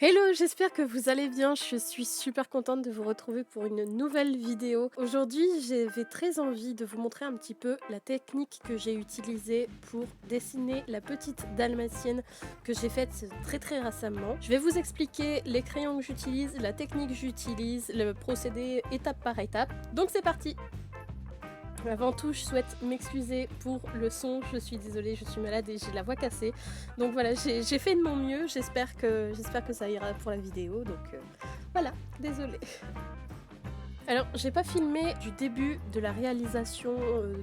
Hello, j'espère que vous allez bien. Je suis super contente de vous retrouver pour une nouvelle vidéo. Aujourd'hui, j'avais très envie de vous montrer un petit peu la technique que j'ai utilisée pour dessiner la petite dalmatienne que j'ai faite très récemment. Je vais vous expliquer les crayons que j'utilise, la technique que j'utilise, le procédé étape par étape. Donc c'est parti! Avant tout, je souhaite m'excuser pour le son, je suis désolée, je suis malade et j'ai la voix cassée. Donc voilà, j'ai fait de mon mieux, j'espère que ça ira pour la vidéo, donc voilà, désolée. Alors, j'ai pas filmé du début de la réalisation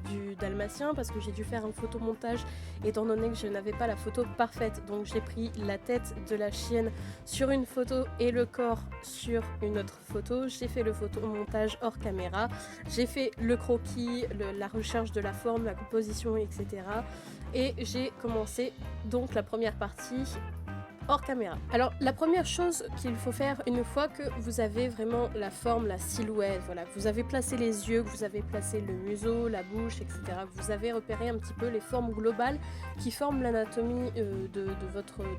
du dalmatien parce que j'ai dû faire un photomontage étant donné que je n'avais pas la photo parfaite. Donc j'ai pris la tête de la chienne sur une photo et le corps sur une autre photo. J'ai fait le photomontage hors caméra. J'ai fait le croquis, la recherche de la forme, la composition, etc. Et j'ai commencé donc la première partie hors caméra. Alors la première chose qu'il faut faire une fois que vous avez vraiment la forme, la silhouette, voilà, vous avez placé les yeux, que vous avez placé le museau, la bouche, etc. Vous avez repéré un petit peu les formes globales qui forment l'anatomie de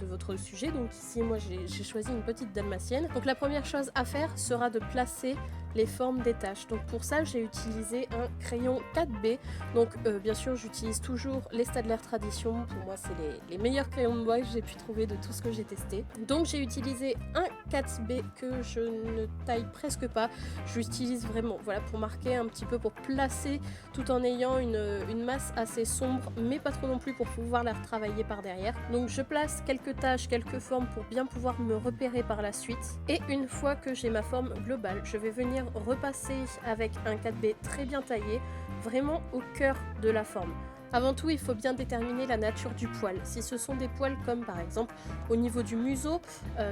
votre sujet. Donc ici moi j'ai choisi une petite dalmatienne. Donc la première chose à faire sera de placer les formes des taches. Donc pour ça j'ai utilisé un crayon 4B. Donc bien sûr j'utilise toujours les Staedtler Tradition. Pour moi c'est les meilleurs crayons de bois que j'ai pu trouver de tout ce que j'ai testé. Donc j'ai utilisé un 4B que je ne taille presque pas. J'utilise vraiment voilà, pour marquer un petit peu, pour placer tout en ayant une masse assez sombre mais pas trop non plus pour pouvoir la retravailler par derrière. Donc je place quelques taches, quelques formes pour bien pouvoir me repérer par la suite. Et une fois que j'ai ma forme globale, je vais venir repasser avec un 4B très bien taillé, vraiment au cœur de la forme. Avant tout, il faut bien déterminer la nature du poil. Si ce sont des poils comme par exemple au niveau du museau,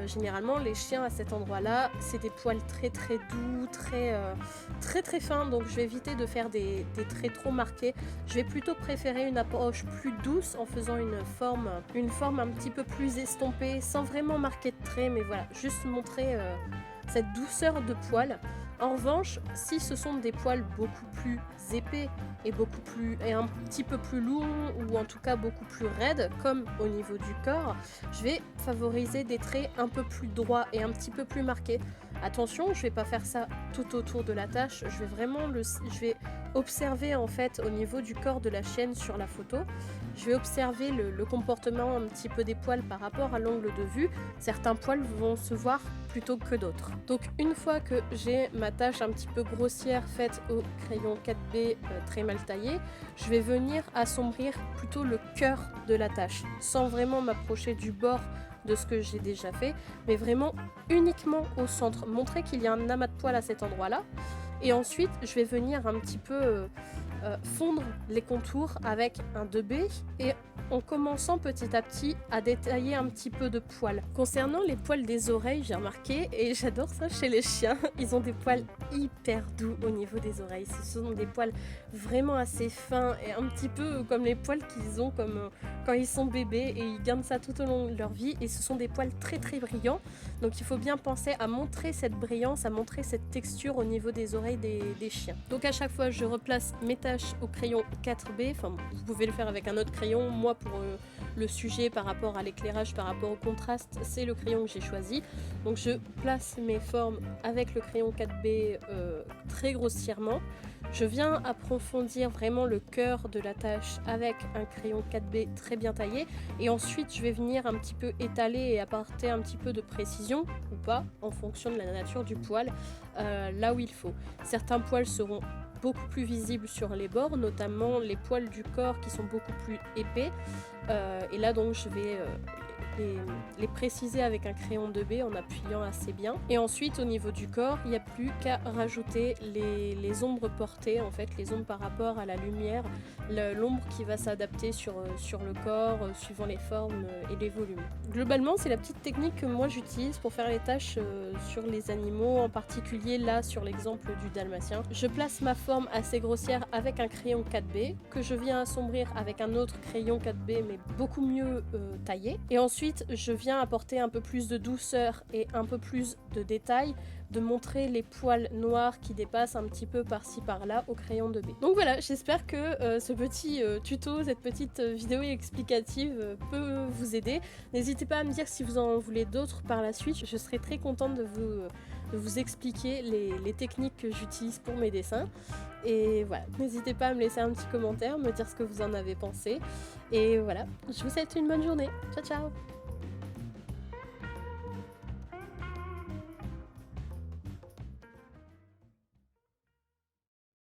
généralement les chiens à cet endroit-là, c'est des poils très doux, très fins, donc je vais éviter de faire des traits trop marqués. Je vais plutôt préférer une approche plus douce en faisant une forme un petit peu plus estompée, sans vraiment marquer de traits, mais voilà, juste montrer cette douceur de poils. En revanche, si ce sont des poils beaucoup plus épais et un petit peu plus longs, ou en tout cas beaucoup plus raides, comme au niveau du corps, je vais favoriser des traits un peu plus droits et un petit peu plus marqués. Attention, je vais pas faire ça tout autour de la tache, je vais observer en fait au niveau du corps de la chienne sur la photo. Je vais observer le comportement un petit peu des poils par rapport à l'angle de vue. Certains poils vont se voir plutôt que d'autres. Donc une fois que j'ai ma tache un petit peu grossière faite au crayon 4B très mal taillé, je vais venir assombrir plutôt le cœur de la tache, sans vraiment m'approcher du bord de ce que j'ai déjà fait, mais vraiment uniquement au centre, montrer qu'il y a un amas de poils à cet endroit-là. Et ensuite, je vais venir un petit peu fondre les contours avec un 2B et en commençant petit à petit à détailler un petit peu de poils. Concernant les poils des oreilles, j'ai remarqué, et j'adore ça chez les chiens, ils ont des poils hyper doux au niveau des oreilles. Ce sont des poils vraiment assez fins et un petit peu comme les poils qu'ils ont comme quand ils sont bébés, et ils gardent ça tout au long de leur vie, et ce sont des poils très brillants. Donc il faut bien penser à montrer cette brillance, à montrer cette texture au niveau des oreilles des chiens. Donc à chaque fois je replace mes taches au crayon 4B, enfin vous pouvez le faire avec un autre crayon. Moi pour le sujet, par rapport à l'éclairage, par rapport au contraste, c'est le crayon que j'ai choisi. Donc je place mes formes avec le crayon 4B très grossièrement. Je viens approfondir vraiment le cœur de la tache avec un crayon 4B très bien taillé, et ensuite je vais venir un petit peu étaler et apporter un petit peu de précision ou pas en fonction de la nature du poil là où il faut. Certains poils seront beaucoup plus visibles sur les bords, notamment les poils du corps qui sont beaucoup plus épais, et là donc je vais les préciser avec un crayon 2B en appuyant assez bien. Et ensuite au niveau du corps, il n'y a plus qu'à rajouter les ombres portées, en fait les ombres par rapport à la lumière, l'ombre qui va s'adapter sur le corps suivant les formes et les volumes. Globalement c'est la petite technique que moi j'utilise pour faire les tâches sur les animaux, en particulier là sur l'exemple du dalmatien. Je place ma forme assez grossière avec un crayon 4B que je viens assombrir avec un autre crayon 4B mais beaucoup mieux taillé, et ensuite je viens apporter un peu plus de douceur et un peu plus de détails de montrer les poils noirs qui dépassent un petit peu par-ci par-là au crayon de B. Donc voilà, j'espère que ce petit tuto, cette petite vidéo explicative peut vous aider. N'hésitez pas à me dire si vous en voulez d'autres par la suite, je serai très contente de vous expliquer les techniques que j'utilise pour mes dessins. Et voilà, n'hésitez pas à me laisser un petit commentaire, me dire ce que vous en avez pensé. Et voilà, je vous souhaite une bonne journée. Ciao ciao!